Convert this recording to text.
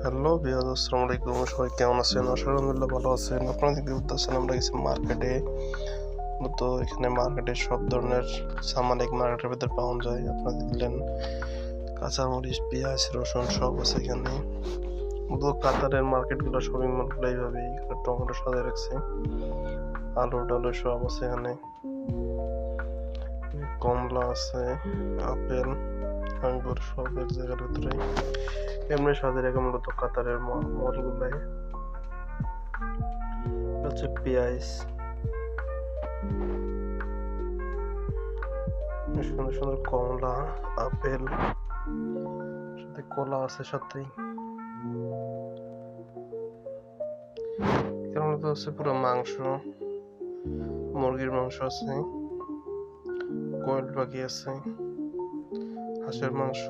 Hello বিয়াদ, আসসালামু আলাইকুম। সবাই কেমন আছেন? আলহামদুলিল্লাহ ভালো আছেন। আপনারা দেখতে পাচ্ছেন আমরা গেছি মার্কেটে। তো এখানে মার্কেটে সব ধরনের সামান এক মার্কেটের ভিতরে পাওয়া যায়। আপনারা দেখলেন কাঁচামরিচ, পেঁয়াজ, রসুন সব আছে এখানে। তো কাতারের মার্কেটগুলো, শপিং মলগুলো এইভাবে এখানে টমেটো সাজিয়ে রাখছে, আলু টালু সব আছে এখানে। কমলা আছে, আপেল, আঙ্গুর সব এক জায়গার ভিতরে এমনি সাজিয়ে রাখে মূলত কাতারের মলগুলাই। হচ্ছে পেঁয়াজ, সুন্দর সুন্দর কমলা, আপেল, সাথে কলা আছে সাথেই। এর মধ্যে হচ্ছে পুরো মাংস, মুরগির মাংস আছে, কোয়েল পাখি আছে, হাঁসের মাংস,